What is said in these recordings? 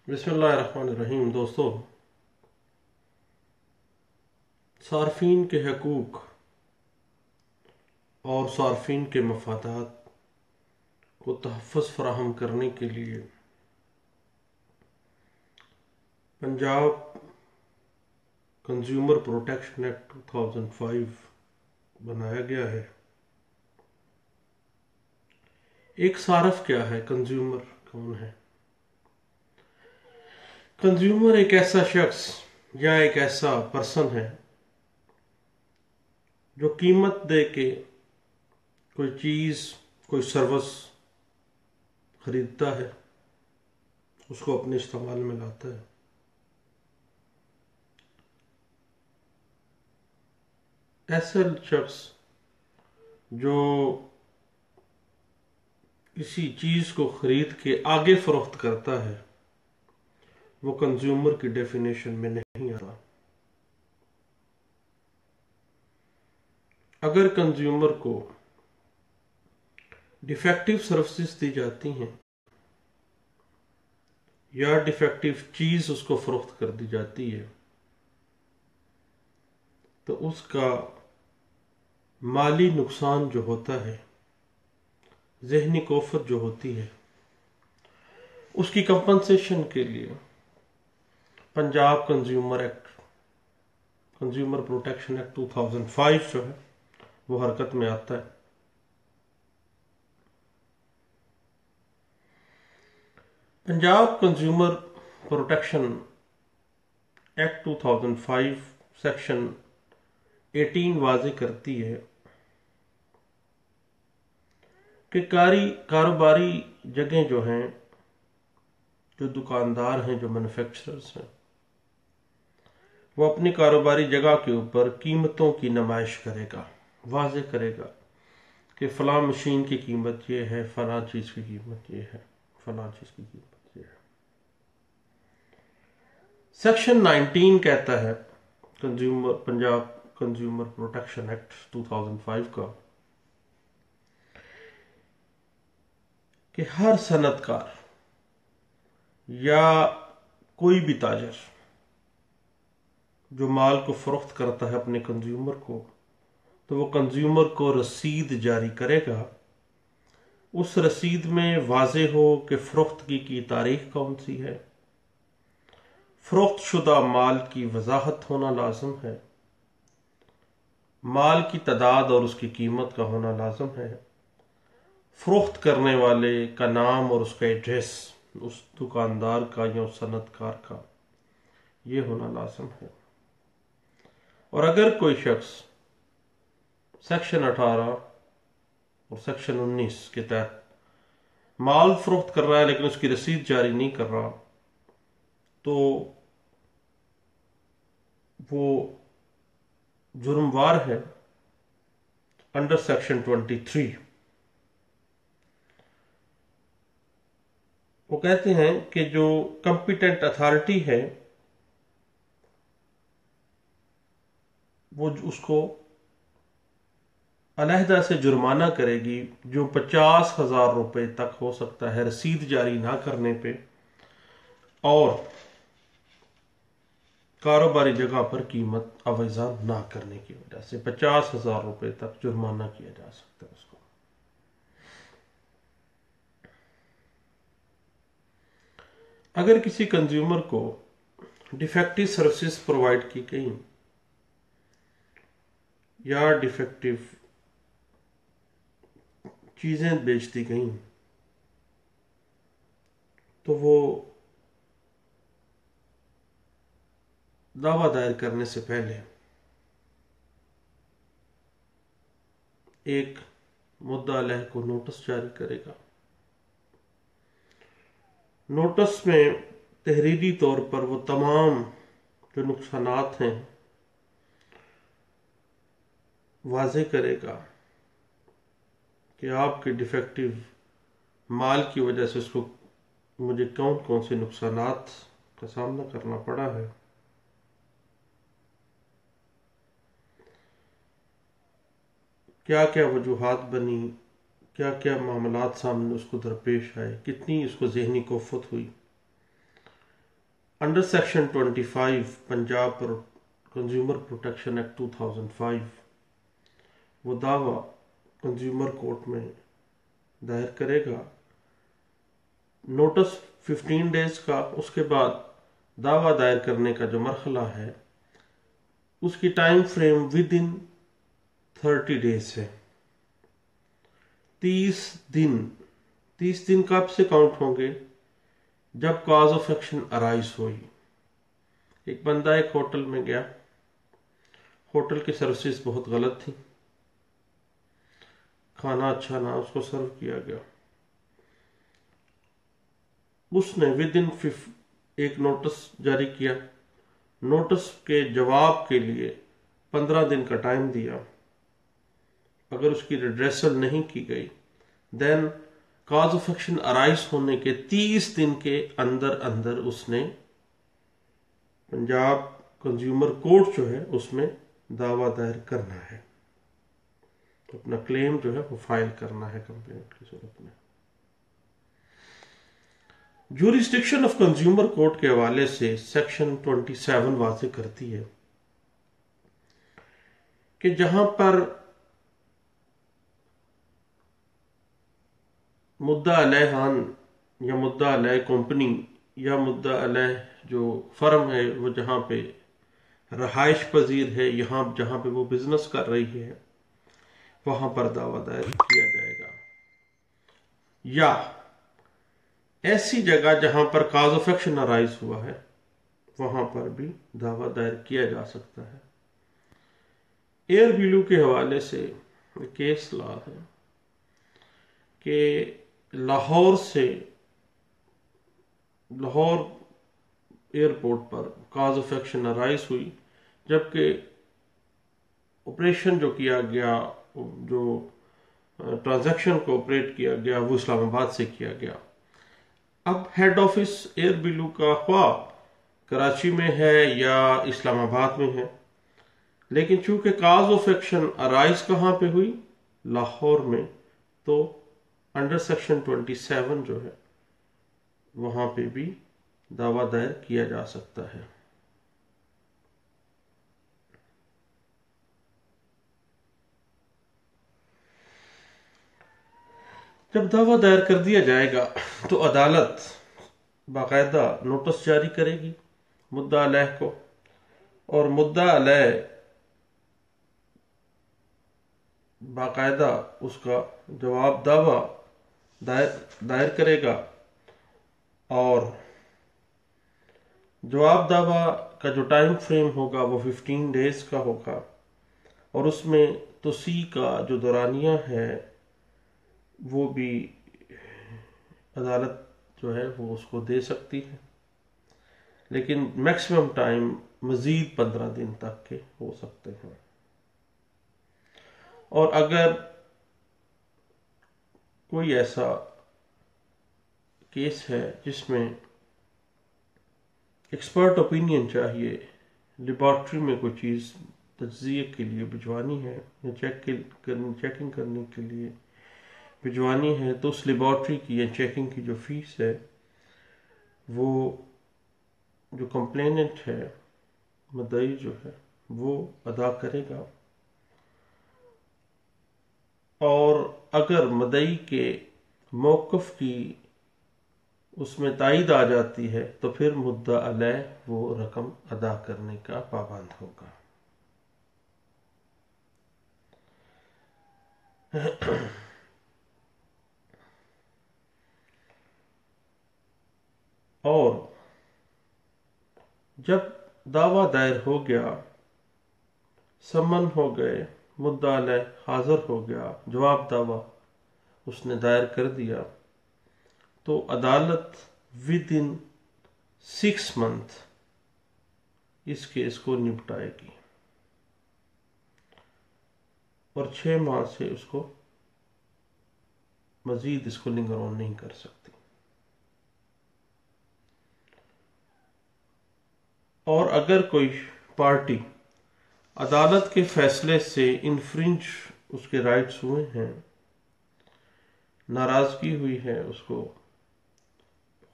बिस्मिल्लाहिर्रहमानिर्रहीम। दोस्तों, सार्फिन के हकूक़ और सार्फिन के मफादात को तहफ़्फ़ुज़ फ़राहम करने के लिए पंजाब कंज्यूमर प्रोटेक्शन एक्ट 2005 बनाया गया है। एक सारफ क्या है? कंज्यूमर कौन है? कंज्यूमर एक ऐसा शख्स या एक ऐसा पर्सन है जो कीमत दे के कोई चीज़, कोई सर्विस खरीदता है, उसको अपने इस्तेमाल में लाता है। ऐसा शख्स जो किसी चीज़ को खरीद के आगे फरोख्त करता है, वो कंज्यूमर की डेफिनेशन में नहीं आता। अगर कंज्यूमर को डिफेक्टिव सर्विसेज दी जाती हैं या डिफेक्टिव चीज़ उसको फरोख्त कर दी जाती है, तो उसका माली नुकसान जो होता है, ज़हनी कोफत जो होती है, उसकी कंपनसेशन के लिए पंजाब कंज्यूमर प्रोटेक्शन एक्ट 2005 जो है वो हरकत में आता है। Punjab consumer protection act 2005 section 18 वाज़े करती है कि कारोबारी जगह जो हैं, जो दुकानदार हैं, जो मैन्युफैक्चरर्स हैं, वो अपनी कारोबारी जगह के ऊपर कीमतों की नुमाइश करेगा, वाज़े करेगा कि फ़लाँ मशीन की कीमत ये है, फ़लाँ चीज़ की कीमत ये है, फ़लाँ चीज़ की कीमत ये है। सेक्शन 19 कहता है पंजाब कंज्यूमर प्रोटेक्शन एक्ट 2005 का कि हर सनतकार या कोई भी ताजर जो माल को फरोख्त करता है अपने कंज्यूमर को, तो वो कंज्यूमर को रसीद जारी करेगा। उस रसीद में वाज़े हो कि फरोख्तगी की तारीख कौन सी है, फरोख्त शुदा माल की वजाहत होना लाजम है, माल की तादाद और उसकी कीमत का होना लाजम है, फरोख्त करने वाले का नाम और उसका एड्रेस, उस दुकानदार का या उस सनतकार का, ये होना लाजम है। और अगर कोई शख्स सेक्शन 18 और सेक्शन 19 के तहत माल फरोख्त कर रहा है लेकिन उसकी रसीद जारी नहीं कर रहा, तो वो जुर्मवार है अंडर सेक्शन 23। वो कहते हैं कि जो कंपिटेंट अथॉरिटी है वो उसको अलहदा से जुर्माना करेगी, जो 50,000 रुपए तक हो सकता है रसीद जारी ना करने पे, और कारोबारी जगह पर कीमत अवज़ा ना करने की वजह से 50,000 रुपए तक जुर्माना किया जा सकता है उसको। अगर किसी कंज्यूमर को डिफेक्टिव सर्विसेज प्रोवाइड की गई या डिफेक्टिव चीज़ें बेच दी गई, तो वो दावा दायर करने से पहले एक मुद्दा अलह को नोटिस जारी करेगा। नोटिस में तहरीरी तौर पर वो तमाम जो नुकसानात हैं वाज़े करेगा कि आपके डिफेक्टिव माल की वजह से उसको मुझे कौन कौन से नुकसानात का सामना करना पड़ा है, क्या क्या वजूहात बनी, क्या क्या मामलात सामने उसको दरपेश आए, कितनी उसको ज़हनी कोफत हुई, under section 25 Punjab consumer protection act 2005 वो दावा कंज्यूमर कोर्ट में दायर करेगा। नोटिस 15 डेज का, उसके बाद दावा दायर करने का जो मरहला है उसकी time frame with in 30 days है। 30 दिन कब से काउंट होंगे? जब कॉज ऑफ एक्शन अराइज हुई। एक बंदा एक होटल में गया, होटल की सर्विसेज बहुत गलत थी, खाना अच्छा ना उसको सर्व किया गया। उसने विद इन एक नोटिस जारी किया, नोटिस के जवाब के लिए 15 दिन का टाइम दिया। अगर उसकी रिड्रेसल नहीं की गई then cause of action arise होने के 30 दिन के अंदर अंदर उसने पंजाब कंज्यूमर कोर्ट जो है उसमें दावा दायर करना है, अपना क्लेम जो है वो फाइल करना है कंप्लेंट की सूरत में। ज्यूरिस्डिक्शन ऑफ कंज्यूमर कोर्ट के हवाले से सेक्शन 27 वाज़ेह करती है कि जहां पर मुद्दा अलैहान या मुद्दा अलैह कंपनी या मुद्दा अलैह जो फर्म है वो जहां पे रहाइश पजीर है, यहां जहां पे वो बिजनेस कर रही है, वहां पर दावा दायर किया जाएगा। या ऐसी जगह जहां पर कॉज ऑफ एक्शन अराइज हुआ है वहां पर भी दावा दायर किया जा सकता है। एयर बिलू के हवाले से केस लॉ है कि लाहौर एयरपोर्ट पर कॉज ऑफ एक्शन अराइज हुई, जबकि ऑपरेशन जो किया गया, जो ट्रांजैक्शन को ऑपरेट किया गया वो इस्लामाबाद से किया गया। अब हेड ऑफिस एयर बिलू का ख्वाह कराची में है या इस्लामाबाद में है, लेकिन चूंकि कॉज ऑफ एक्शन अराइज कहां पे हुई? लाहौर में, तो अंडर सेक्शन 27 जो है वहां पे भी दावा दायर किया जा सकता है। जब दावा दायर कर दिया जाएगा तो अदालत बाकायदा नोटिस जारी करेगी मुद्दा अलैह को, और मुद्दा अलैह बाकायदा उसका जवाब दावा दायर करेगा, और जवाब दावा का जो टाइम फ्रेम होगा वो 15 डेज का होगा, और उसमें तोसी का जो दौरानिया है वो भी अदालत जो है वो उसको दे सकती है, लेकिन मैक्सिमम टाइम मजीद 15 दिन तक के हो सकते हैं। और अगर कोई ऐसा केस है जिसमें एक्सपर्ट ओपिनियन चाहिए, लेबॉर्ट्री में कोई चीज़ तज्जिए के लिए भिजवानी है या चेकिंग करने के लिए भिजवानी है, तो उस लेबॉर्ट्री की या चेकिंग की जो फीस है वो जो कंप्लेनेंट है, मुद्दई जो है, वो अदा करेगा। और अगर मुद्दई के मौक़िफ़ की उसमें तायद आ जाती है तो फिर मुद्दा अलैह वो रकम अदा करने का पाबंद होगा। और जब दावा दायर हो गया, समन हो गए, मुद्दा अलैह हाजिर हो गया, जवाब दावा उसने दायर कर दिया, तो अदालत विद इन 6 मंथ इस केस को निपटाएगी और 6 माह से उसको मजीद इसको लिंगर ऑन नहीं कर सकती। और अगर कोई पार्टी अदालत के फैसले से इन्फ्रिंज उसके राइट्स हुए हैं, नाराजगी हुई है, उसको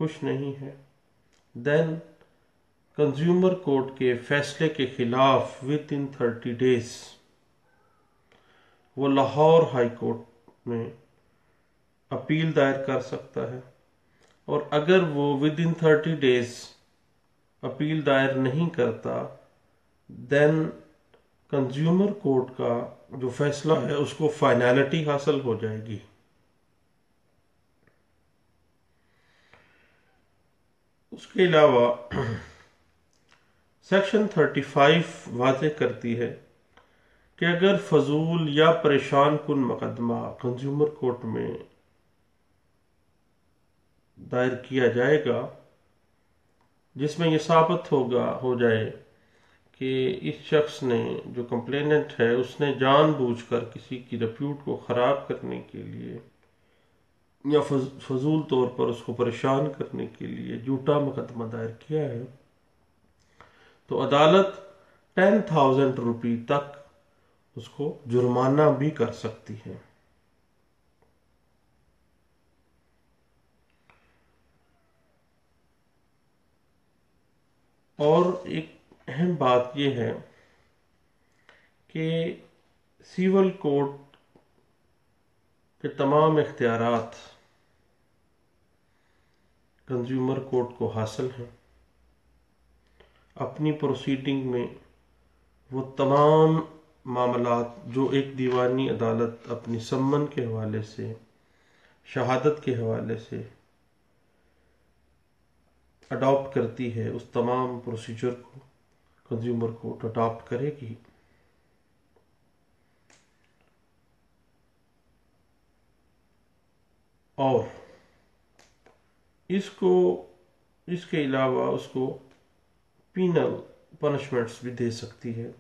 खुश नहीं है, देन कंज्यूमर कोर्ट के फैसले के खिलाफ विद इन 30 डेज वो लाहौर हाई कोर्ट में अपील दायर कर सकता है। और अगर वो विद इन 30 डेज अपील दायर नहीं करता, देन कंज्यूमर कोर्ट का जो फैसला है उसको फाइनैलिटी हासिल हो जाएगी। उसके अलावा सेक्शन 35 वाज़े करती है कि अगर फजूल या परेशान कुन मुकदमा कंज्यूमर कोर्ट में दायर किया जाएगा जिसमें यह साबित हो जाए कि इस शख्स ने, जो कंप्लेनेंट है, उसने जानबूझकर किसी की रेप्यूट को ख़राब करने के लिए या फजूल तौर पर उसको परेशान करने के लिए झूठा मुकदमा दायर किया है, तो अदालत 10,000 रुपये तक उसको जुर्माना भी कर सकती है। और एक अहम बात यह है कि सिविल कोर्ट के तमाम इख्तियारात कंज्यूमर कोर्ट को हासिल हैं। अपनी प्रोसीडिंग में वो तमाम मामलात जो एक दीवानी अदालत अपनी सम्मन के हवाले से, शहादत के हवाले से अडॉप्ट करती है, उस तमाम प्रोसीजर को कंज्यूमर कोर्ट अडॉप्ट करेगी। और इसके अलावा उसको पीनल पनिशमेंट्स भी दे सकती है।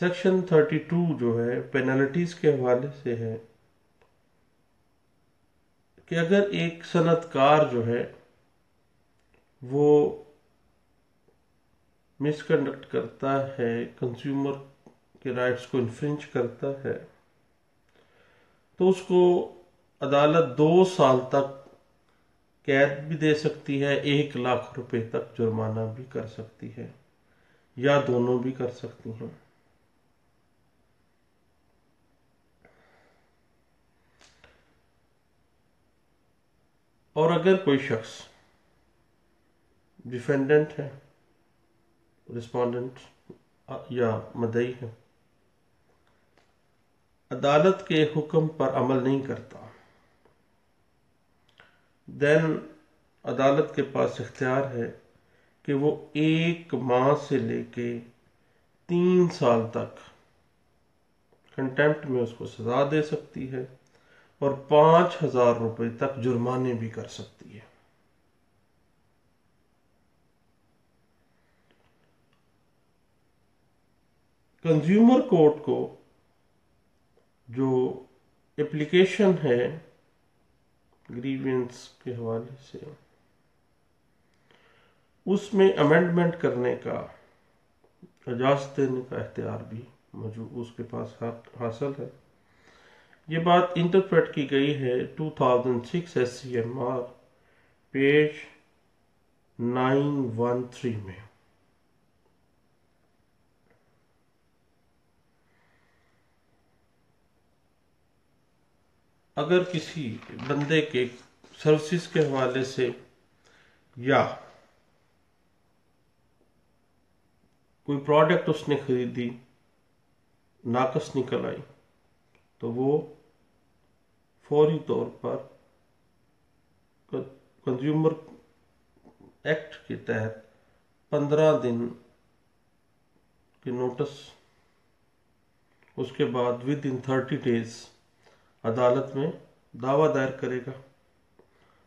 सेक्शन 32 जो है पेनल्टीज के हवाले से है कि अगर एक सनतकार जो है वो मिसकंडक्ट करता है, कंज्यूमर के राइट्स को इन्फ्रिंज करता है, तो उसको अदालत 2 साल तक कैद भी दे सकती है, 1 लाख रुपए तक जुर्माना भी कर सकती है, या दोनों भी कर सकती हैं। और अगर कोई शख्स डिफेंडेंट है, रिस्पोंडेंट या मदई है, अदालत के हुक्म पर अमल नहीं करता, देन अदालत के पास इख्तियार है कि वो 1 माह से लेके 3 साल तक कंटेम्प्ट में उसको सजा दे सकती है और 5,000 रुपए तक जुर्माने भी कर सकती है। कंज्यूमर कोर्ट को जो एप्लीकेशन है ग्रीवेंस के हवाले से, उसमें अमेंडमेंट करने का, इजाजत देने का इख्तियार भी मौजूद उसके पास हासिल है। ये बात इंटरप्रेट की गई है 2006 SCMR पेज 913 में। अगर किसी बंदे के सर्विसेज के हवाले से या कोई प्रोडक्ट उसने खरीदी नाकस निकल आई, तो वो फौरी तौर पर कंज्यूमर एक्ट के तहत 15 दिन के नोटिस, उसके बाद विद इन 30 डेज अदालत में दावा दायर करेगा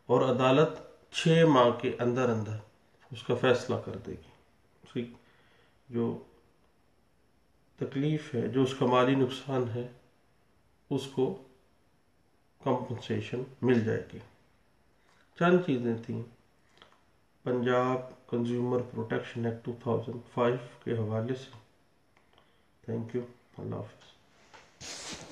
और अदालत 6 माह के अंदर अंदर उसका फैसला कर देगी। उसकी जो तकलीफ है, जो उसका माली नुकसान है, उसको कंपनसेशन मिल जाएगी। चंद चीज़ें थी पंजाब कंज्यूमर प्रोटेक्शन एक्ट 2005 के हवाले से। Thank you. अल्लाह हाफ़िज़।